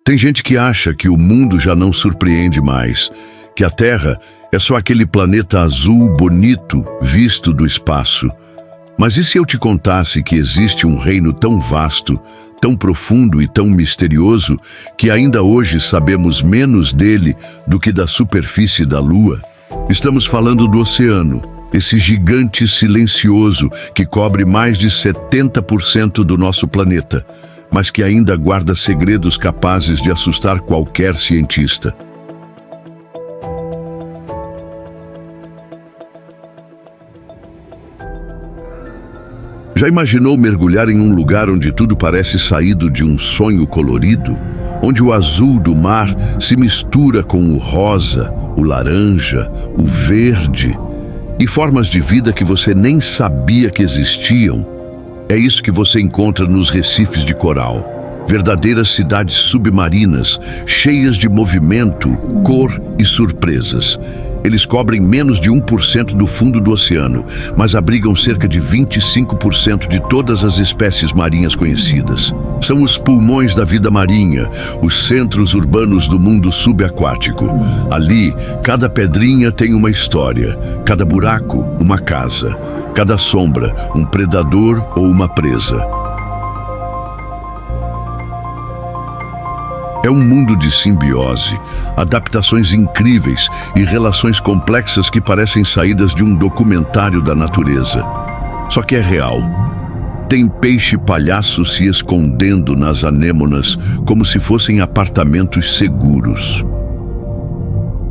Tem gente que acha que o mundo já não surpreende mais, que a Terra é só aquele planeta azul bonito visto do espaço. Mas e se eu te contasse que existe um reino tão vasto, tão profundo e tão misterioso que ainda hoje sabemos menos dele do que da superfície da Lua? Estamos falando do oceano, esse gigante silencioso que cobre mais de 70% do nosso planeta, mas que ainda guarda segredos capazes de assustar qualquer cientista. Já imaginou mergulhar em um lugar onde tudo parece saído de um sonho colorido? Onde o azul do mar se mistura com o rosa, o laranja, o verde e formas de vida que você nem sabia que existiam? É isso que você encontra nos recifes de coral. Verdadeiras cidades submarinas, cheias de movimento, cor e surpresas. Eles cobrem menos de 1% do fundo do oceano, mas abrigam cerca de 25% de todas as espécies marinhas conhecidas. São os pulmões da vida marinha, os centros urbanos do mundo subaquático. Ali, cada pedrinha tem uma história, cada buraco, uma casa, cada sombra, um predador ou uma presa. É um mundo de simbiose, adaptações incríveis e relações complexas que parecem saídas de um documentário da natureza. Só que é real. Tem peixe-palhaço se escondendo nas anêmonas como se fossem apartamentos seguros.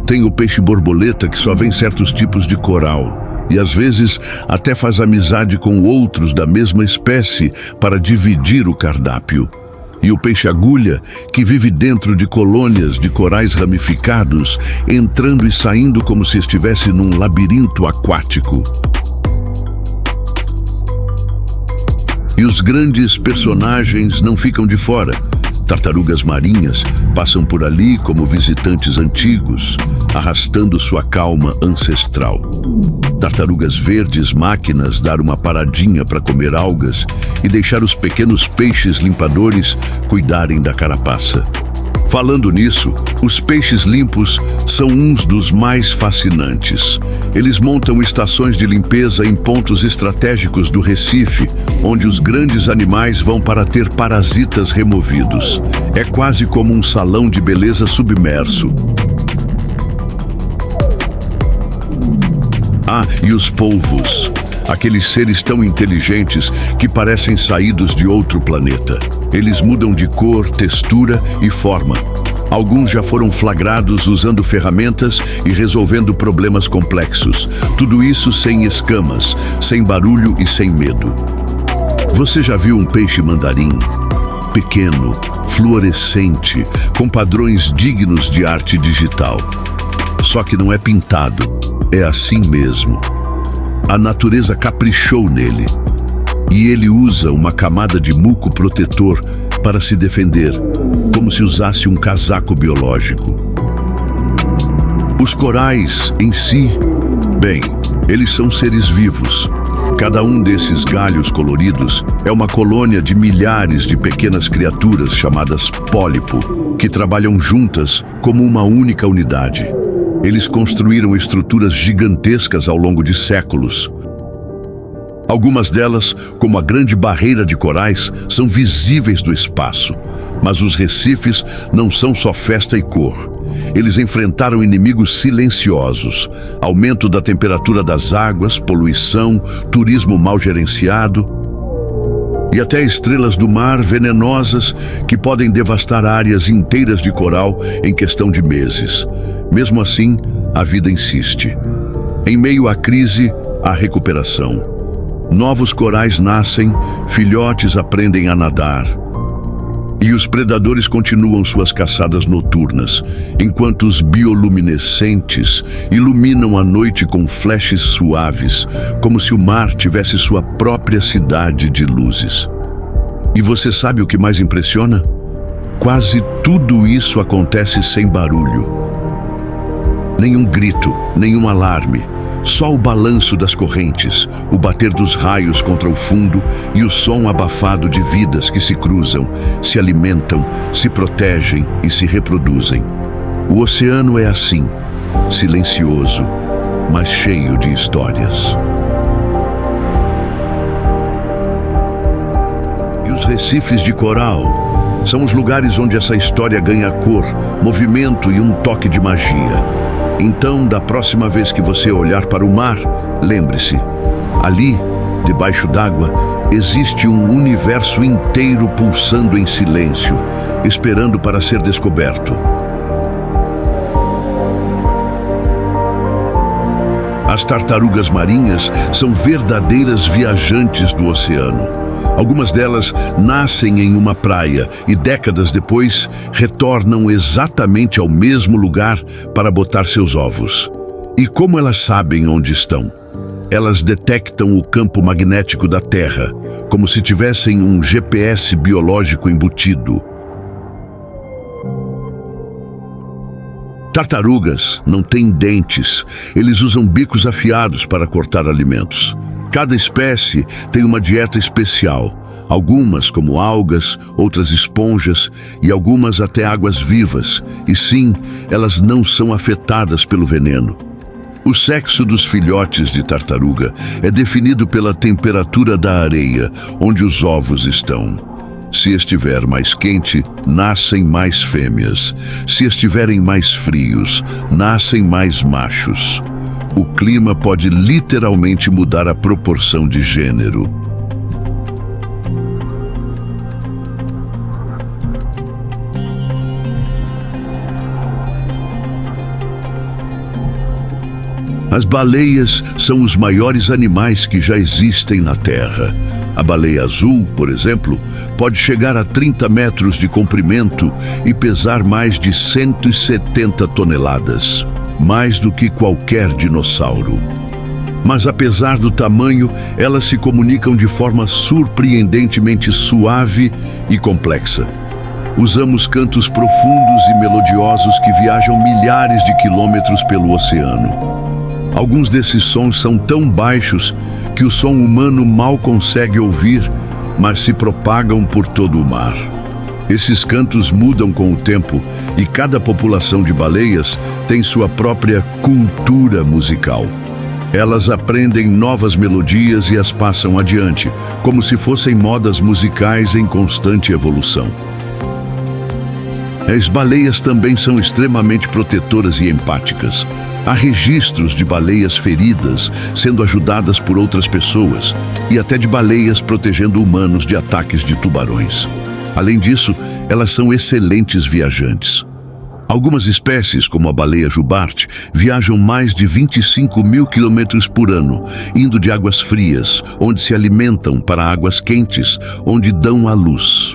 Tem o peixe-borboleta que só vê em certos tipos de coral e às vezes até faz amizade com outros da mesma espécie para dividir o cardápio. E o peixe-agulha, que vive dentro de colônias de corais ramificados, entrando e saindo como se estivesse num labirinto aquático. E os grandes personagens não ficam de fora. Tartarugas marinhas passam por ali como visitantes antigos, arrastando sua calma ancestral. Tartarugas verdes máquinas dar uma paradinha para comer algas e deixar os pequenos peixes limpadores cuidarem da carapaça. Falando nisso, os peixes limpos são uns dos mais fascinantes. Eles montam estações de limpeza em pontos estratégicos do Recife, onde os grandes animais vão para ter parasitas removidos. É quase como um salão de beleza submerso. Ah, e os polvos. Aqueles seres tão inteligentes que parecem saídos de outro planeta. Eles mudam de cor, textura e forma. Alguns já foram flagrados usando ferramentas e resolvendo problemas complexos. Tudo isso sem escamas, sem barulho e sem medo. Você já viu um peixe mandarim? Pequeno, fluorescente, com padrões dignos de arte digital. Só que não é pintado, é assim mesmo. A natureza caprichou nele. E ele usa uma camada de muco protetor para se defender, como se usasse um casaco biológico. Os corais em si, bem, eles são seres vivos. Cada um desses galhos coloridos é uma colônia de milhares de pequenas criaturas chamadas pólipo, que trabalham juntas como uma única unidade. Eles construíram estruturas gigantescas ao longo de séculos. Algumas delas, como a Grande Barreira de Corais, são visíveis do espaço. Mas os recifes não são só festa e cor. Eles enfrentaram inimigos silenciosos: aumento da temperatura das águas, poluição, turismo mal gerenciado e até estrelas do mar venenosas que podem devastar áreas inteiras de coral em questão de meses. Mesmo assim, a vida insiste. Em meio à crise, há recuperação. Novos corais nascem, filhotes aprendem a nadar. E os predadores continuam suas caçadas noturnas, enquanto os bioluminescentes iluminam a noite com flashes suaves, como se o mar tivesse sua própria cidade de luzes. E você sabe o que mais impressiona? Quase tudo isso acontece sem barulho. Nenhum grito, nenhum alarme, Só o balanço das correntes, o bater dos raios contra o fundo e o som abafado de vidas que se cruzam, se alimentam, se protegem e se reproduzem. O oceano é assim, silencioso, mas cheio de histórias. E os recifes de coral são os lugares onde essa história ganha cor, movimento e um toque de magia. Então, da próxima vez que você olhar para o mar, lembre-se, ali, debaixo d'água, existe um universo inteiro pulsando em silêncio, esperando para ser descoberto. As tartarugas marinhas são verdadeiras viajantes do oceano. Algumas delas nascem em uma praia e décadas depois retornam exatamente ao mesmo lugar para botar seus ovos. E como elas sabem onde estão? Elas detectam o campo magnético da Terra, como se tivessem um GPS biológico embutido. Tartarugas não têm dentes, eles usam bicos afiados para cortar alimentos. Cada espécie tem uma dieta especial, algumas como algas, outras esponjas e algumas até águas vivas. E sim, elas não são afetadas pelo veneno. O sexo dos filhotes de tartaruga é definido pela temperatura da areia, onde os ovos estão. Se estiver mais quente, nascem mais fêmeas. Se estiverem mais frios, nascem mais machos. O clima pode literalmente mudar a proporção de gênero. As baleias são os maiores animais que já existem na Terra. A baleia azul, por exemplo, pode chegar a 30 metros de comprimento e pesar mais de 170 toneladas, mais do que qualquer dinossauro. Mas apesar do tamanho, elas se comunicam de forma surpreendentemente suave e complexa. Usamos cantos profundos e melodiosos que viajam milhares de quilômetros pelo oceano. Alguns desses sons são tão baixos que o som humano mal consegue ouvir, mas se propagam por todo o mar. Esses cantos mudam com o tempo e cada população de baleias tem sua própria cultura musical. Elas aprendem novas melodias e as passam adiante, como se fossem modas musicais em constante evolução. As baleias também são extremamente protetoras e empáticas. Há registros de baleias feridas sendo ajudadas por outras pessoas e até de baleias protegendo humanos de ataques de tubarões. Além disso, elas são excelentes viajantes. Algumas espécies, como a baleia jubarte, viajam mais de 25.000 quilômetros por ano, indo de águas frias, onde se alimentam, para águas quentes, onde dão à luz.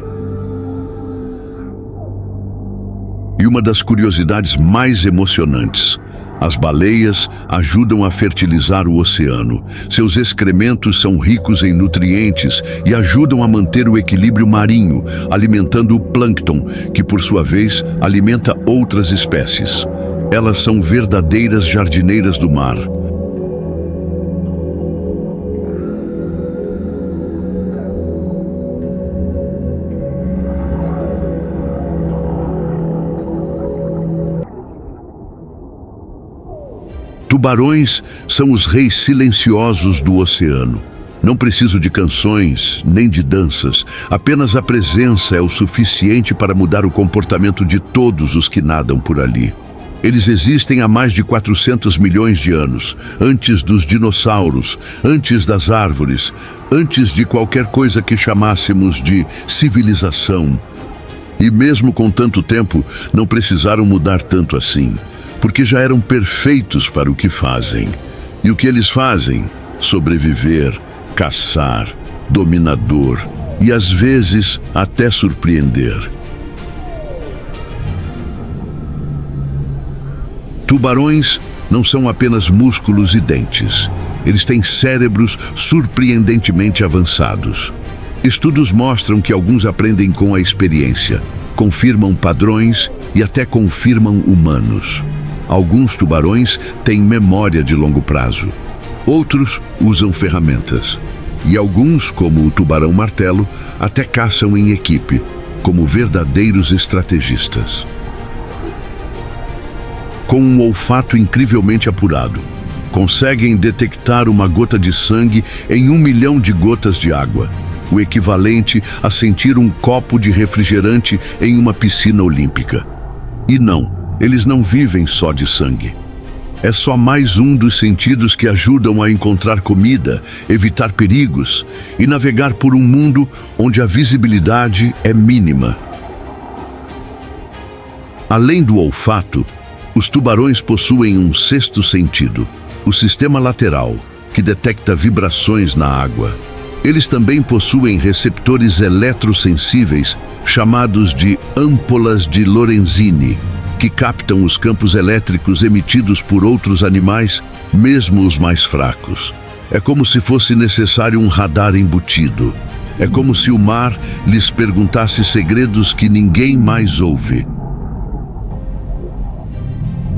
E uma das curiosidades mais emocionantes: as baleias ajudam a fertilizar o oceano. Seus excrementos são ricos em nutrientes e ajudam a manter o equilíbrio marinho, alimentando o plâncton, que por sua vez alimenta outras espécies. Elas são verdadeiras jardineiras do mar. Tubarões são os reis silenciosos do oceano. Não preciso de canções, nem de danças. Apenas a presença é o suficiente para mudar o comportamento de todos os que nadam por ali. Eles existem há mais de 400 milhões de anos, antes dos dinossauros, antes das árvores, antes de qualquer coisa que chamássemos de civilização. E mesmo com tanto tempo, não precisaram mudar tanto assim, porque já eram perfeitos para o que fazem. E o que eles fazem? Sobreviver, caçar, dominador e às vezes até surpreender. Tubarões não são apenas músculos e dentes. Eles têm cérebros surpreendentemente avançados. Estudos mostram que alguns aprendem com a experiência, confirmam padrões e até confirmam humanos. Alguns tubarões têm memória de longo prazo. Outros usam ferramentas. E alguns, como o tubarão-martelo, até caçam em equipe, como verdadeiros estrategistas. Com um olfato incrivelmente apurado, conseguem detectar uma gota de sangue em 1 milhão de gotas de água, o equivalente a sentir um copo de refrigerante em uma piscina olímpica. E não, eles não vivem só de sangue. É só mais um dos sentidos que ajudam a encontrar comida, evitar perigos e navegar por um mundo onde a visibilidade é mínima. Além do olfato, os tubarões possuem um sexto sentido, o sistema lateral, que detecta vibrações na água. Eles também possuem receptores eletrossensíveis, chamados de âmpolas de Lorenzini, que captam os campos elétricos emitidos por outros animais, mesmo os mais fracos. É como se fosse necessário um radar embutido. É como se o mar lhes perguntasse segredos que ninguém mais ouve.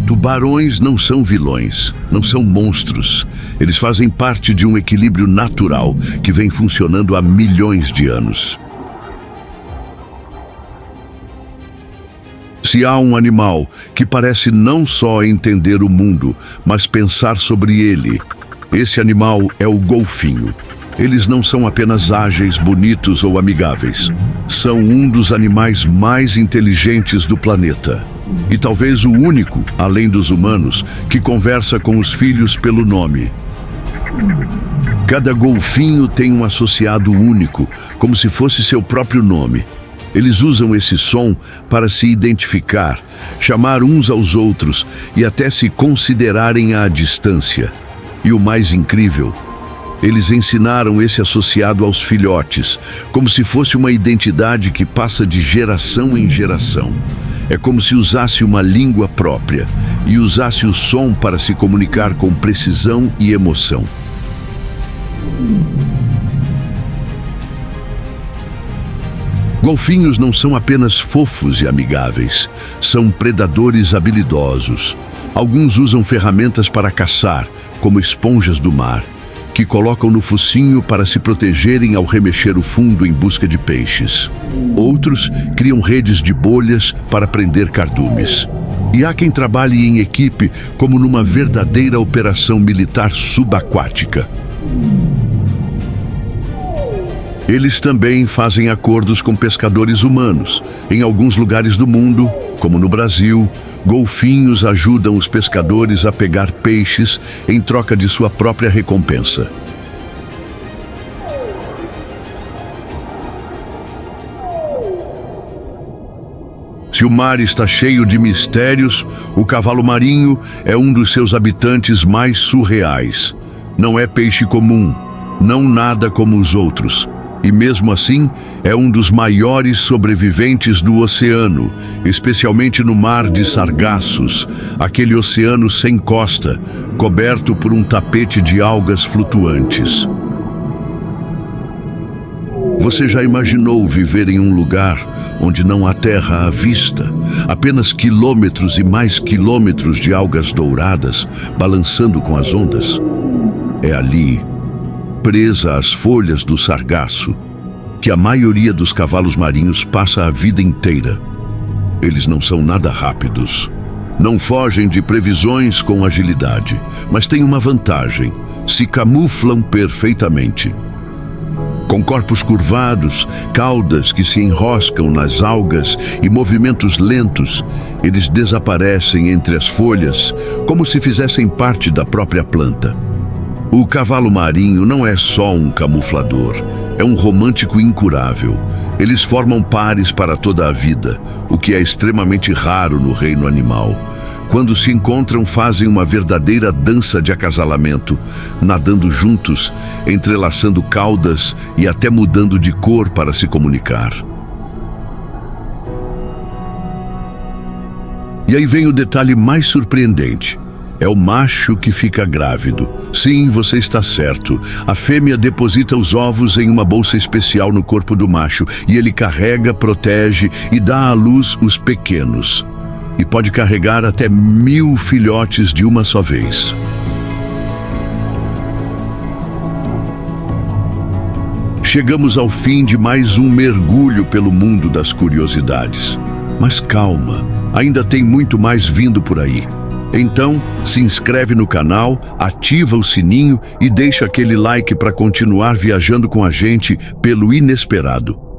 Tubarões não são vilões, não são monstros. Eles fazem parte de um equilíbrio natural que vem funcionando há milhões de anos. Se há um animal que parece não só entender o mundo, mas pensar sobre ele, esse animal é o golfinho. Eles não são apenas ágeis, bonitos ou amigáveis. São um dos animais mais inteligentes do planeta. E talvez o único, além dos humanos, que conversa com os filhos pelo nome. Cada golfinho tem um associado único, como se fosse seu próprio nome. Eles usam esse som para se identificar, chamar uns aos outros e até se considerarem à distância. E o mais incrível, eles ensinaram esse associado aos filhotes, como se fosse uma identidade que passa de geração em geração. É como se usasse uma língua própria e usasse o som para se comunicar com precisão e emoção. Golfinhos não são apenas fofos e amigáveis, são predadores habilidosos. Alguns usam ferramentas para caçar, como esponjas do mar, que colocam no focinho para se protegerem ao remexer o fundo em busca de peixes. Outros criam redes de bolhas para prender cardumes. E há quem trabalhe em equipe como numa verdadeira operação militar subaquática. Eles também fazem acordos com pescadores humanos. Em alguns lugares do mundo, como no Brasil, golfinhos ajudam os pescadores a pegar peixes em troca de sua própria recompensa. Se o mar está cheio de mistérios, o cavalo marinho é um dos seus habitantes mais surreais. Não é peixe comum, não nada como os outros. E mesmo assim, é um dos maiores sobreviventes do oceano, especialmente no mar de Sargassos, aquele oceano sem costa, coberto por um tapete de algas flutuantes. Você já imaginou viver em um lugar onde não há terra à vista, apenas quilômetros e mais quilômetros de algas douradas balançando com as ondas? É ali, presa às folhas do sargaço, que a maioria dos cavalos marinhos passa a vida inteira. Eles não são nada rápidos. Não fogem de previsões com agilidade, mas têm uma vantagem: se camuflam perfeitamente. Com corpos curvados, caudas que se enroscam nas algas e movimentos lentos, eles desaparecem entre as folhas como se fizessem parte da própria planta. O cavalo marinho não é só um camuflador, é um romântico incurável. Eles formam pares para toda a vida, o que é extremamente raro no reino animal. Quando se encontram, fazem uma verdadeira dança de acasalamento, nadando juntos, entrelaçando caudas e até mudando de cor para se comunicar. E aí vem o detalhe mais surpreendente. É o macho que fica grávido. Sim, você está certo. A fêmea deposita os ovos em uma bolsa especial no corpo do macho e ele carrega, protege e dá à luz os pequenos. e pode carregar até 1000 filhotes de uma só vez. Chegamos ao fim de mais um mergulho pelo mundo das curiosidades. Mas calma, ainda tem muito mais vindo por aí. Então, se inscreve no canal, ativa o sininho e deixa aquele like para continuar viajando com a gente pelo inesperado.